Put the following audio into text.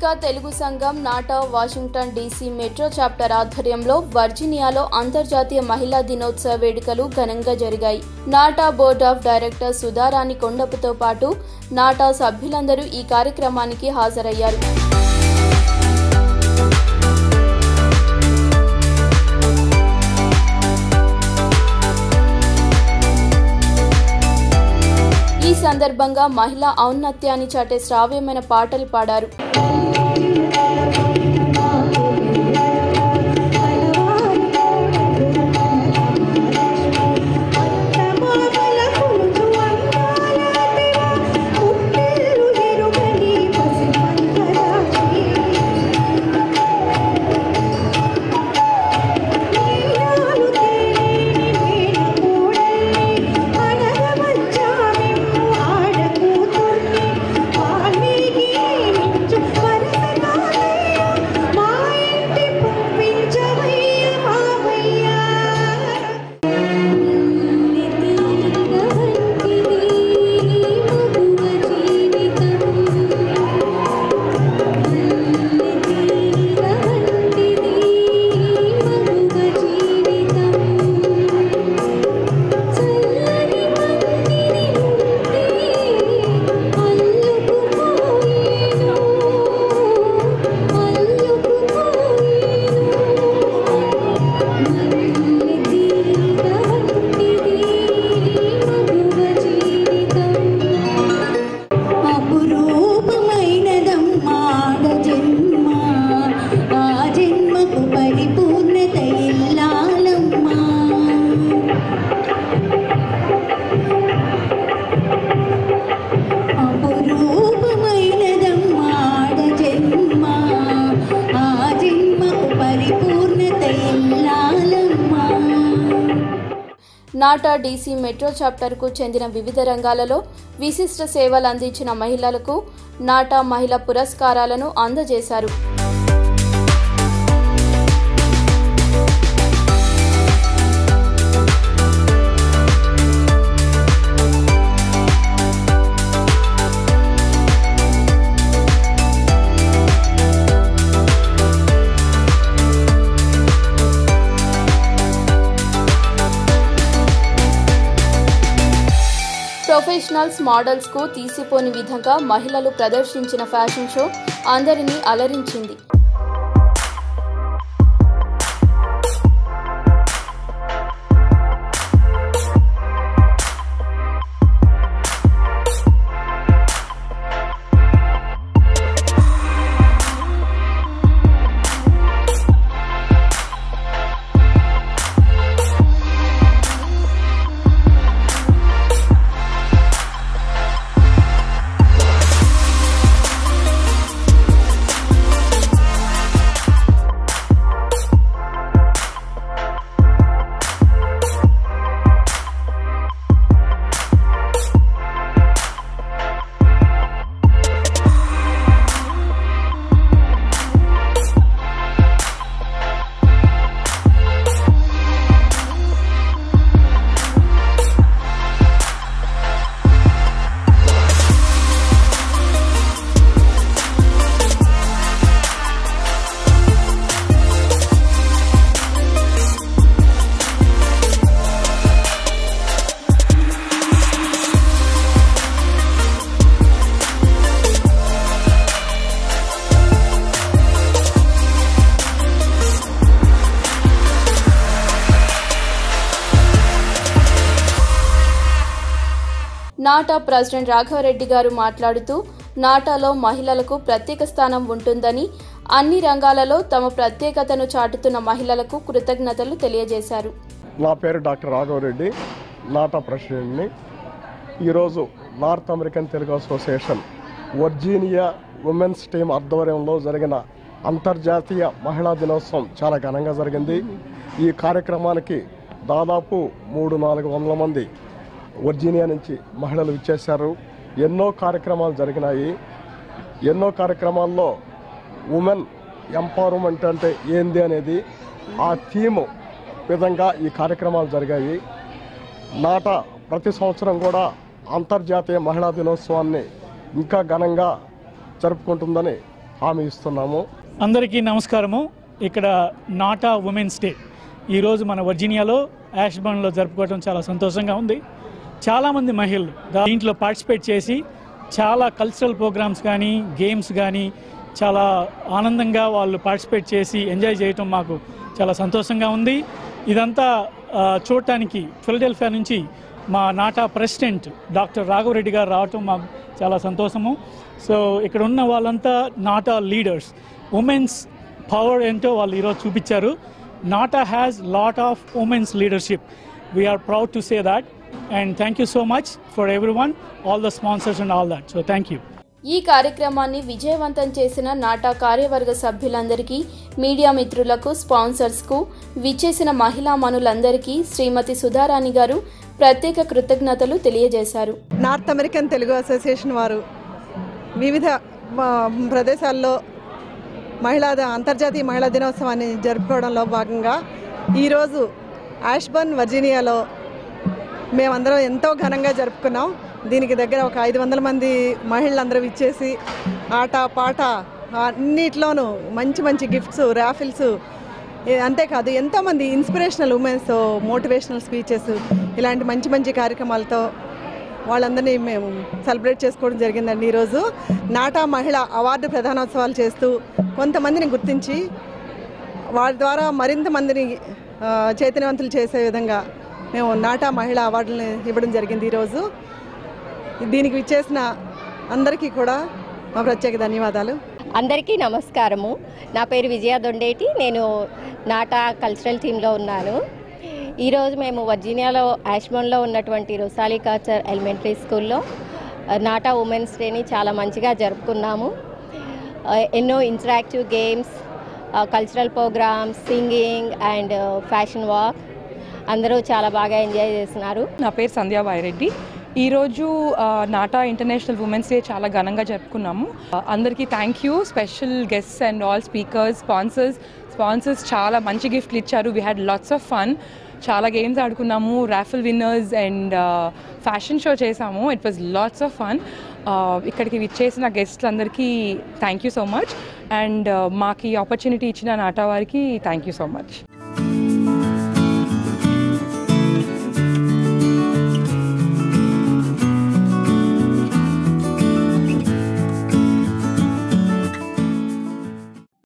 వేదిక తెలుగు సంఘం నాటా Washington DC metro chapter ఆధ్వర్యంలో వర్జీనియాలో అంతర్జాతీయ మహిళా దినోత్సవ వేడుకలు ఘనంగా జరిగాయి. నాటా బోర్డ్ ఆఫ్ డైరెక్టర్స్ సుధారాణి కొండపుతో పాటు నాటా సభ్యులందరూ ఈ కార్యక్రమానికి హాజరయ్యారు. ఈ సందర్భంగా మహిళా ఔన్నత్యాన్ని చాటే శ్రావ్యమైన పాటలు పాడారు. నాటా డీసీ మెట్రో చాప్టర్కు చెందిన వివిధ రంగాలలో విశిష్ట సేవలు అందించిన మహిళలకు నాటా మహిళా పురస్కారాలను అందజేశారు. ప్రొఫెషనల్స్ మోడల్స్ కు తీసిపోని విధంగా మహిళలు ప్రదర్శించిన ఫ్యాషన్ షో అందరినీ అలరించింది. నాటా ప్రెసిడెంట్ రాఘవరెడ్డి గారు మాట్లాడుతూ నాటాలో మహిళలకు ప్రత్యేక స్థానం ఉంటుందని, అన్ని రంగాలలో తమ ప్రత్యేకతను చాటుతున్న మహిళలకు కృతజ్ఞతలు తెలియజేశారు. నా పేరు డాక్టర్ రాఘవరెడ్డి, నాటా ప్రెసిడెంట్ని. ఈరోజు north American Telugu association Virginia women's team ఆధ్వర్యంలో జరిగిన అంతర్జాతీయ మహిళా దినోత్సవం చాలా ఘనంగా జరిగింది. ఈ కార్యక్రమానికి దాదాపు 300-400 మంది వర్జీనియా నుంచి మహిళలు విచ్చేశారు. ఎన్నో కార్యక్రమాలు జరిగినాయి. ఎన్నో కార్యక్రమాల్లో ఉమెన్ ఎంపవర్మెంట్ అంటే ఏంది అనేది ఆ థీమ్ విధంగా ఈ కార్యక్రమాలు జరిగాయి. నాటా ప్రతి సంవత్సరం కూడా అంతర్జాతీయ మహిళా దినోత్సవాన్ని ఇంకా ఘనంగా జరుపుకుంటుందని హామీ ఇస్తున్నాము. అందరికీ నమస్కారము. ఇక్కడ నాటా ఉమెన్స్ డే ఈరోజు మన వర్జీనియాలో యాష్బర్న్లో జరుపుకోవడం చాలా సంతోషంగా ఉంది. చాలామంది మహిళలు దీంట్లో పార్టిసిపేట్ చేసి చాలా కల్చరల్ ప్రోగ్రామ్స్ కానీ గేమ్స్ కానీ చాలా ఆనందంగా వాళ్ళు పార్టిసిపేట్ చేసి ఎంజాయ్ చేయటం మాకు చాలా సంతోషంగా ఉంది. ఇదంతా చూడటానికి ఫిలడెల్ఫియా నుంచి మా నాటా ప్రెసిడెంట్ డాక్టర్ రాఘవరెడ్డి గారు రావటం మాకు చాలా సంతోషము. సో ఇక్కడ ఉన్న వాళ్ళంతా నాటా లీడర్స్, ఉమెన్స్ పవర్ ఏంటో వాళ్ళు ఈరోజు చూపించారు. NATA has lot of womens leadership. We are proud to say that and thank you so much for everyone, all the sponsors and all that. So thank you. ఈ కార్యక్రమాన్ని విజయవంతం చేసిన నాటా కార్యవర్గ సభ్యులందరికీ, మీడియా మిత్రులకు, స్పాన్సర్స్కు, విచ్చేసిన మహిళా మనులందరికీ శ్రీమతి సుధారాణి గారు ప్రత్యేక కృతజ్ఞతలు తెలియజేశారు. నార్త్ అమెరికన్ తెలుగు అసోసియేషన్ వారు వివిధ ప్రదేశాల్లో అంతర్జాతీయ మహిళా దినోత్సవాన్ని జరుపుకోవడంలో భాగంగా ఈరోజు యాష్బర్న్ వర్జీనియాలో మేమందరం ఎంతో ఘనంగా జరుపుకున్నాం. దీనికి దగ్గర ఒక 500 మంది మహిళలందరూ ఇచ్చేసి ఆట పాట అన్నిట్లోనూ మంచి మంచి గిఫ్ట్స్, ర్యాఫిల్స్, అంతేకాదు ఎంతోమంది ఇన్స్పిరేషనల్ ఉమెన్స్ మోటివేషనల్ స్పీచెస్ ఇలాంటి మంచి మంచి కార్యక్రమాలతో వాళ్ళందరినీ మేము సెలబ్రేట్ చేసుకోవడం జరిగిందండి. ఈరోజు నాటా మహిళ అవార్డు ప్రధానోత్సవాలు చేస్తూ కొంతమందిని గుర్తించి వారి ద్వారా మరింత మందిని చైతన్యవంతులు చేసే విధంగా మేము నాటా మహిళా అవార్డులను ఇవ్వడం జరిగింది. ఈరోజు దీనికి విచ్చేసిన అందరికీ కూడా మా ప్రత్యేక ధన్యవాదాలు. అందరికీ నమస్కారము. నా పేరు విజయ దొండేటి. నేను నాటా కల్చరల్ టీంలో ఉన్నాను. ఈరోజు మేము వర్జీనియాలో యాష్బర్న్లో ఉన్నటువంటి రొసాలీ కార్టర్ ఎలిమెంటరీ స్కూల్లో నాటా ఉమెన్స్ డేని చాలా మంచిగా జరుపుకున్నాము. ఎన్నో interactive games, cultural programmes, singing and fashion walk అందరూ చాలా బాగా ఎంజాయ్ చేస్తున్నారు. నా పేరు సంధ్యా వైరెడ్డి. ఈరోజు నాటా ఇంటర్నేషనల్ ఉమెన్స్ డే చాలా ఘనంగా జరుపుకున్నాము. అందరికీ thank you. Special guests and all speakers, sponsors చాలా మంచి గిఫ్ట్లు ఇచ్చారు. We had lots of fun. చాలా గేమ్స్ ఆడుకున్నాము, raffle winners and fashion show చేసాము. It was lots of fun. ఇక్కడికి విచ్చేసిన గెస్ట్లందరికీ thank you so much and మాకు ఈ ఆపర్చునిటీ ఇచ్చిన నాటా వారికి థ్యాంక్ యూ సో మచ్.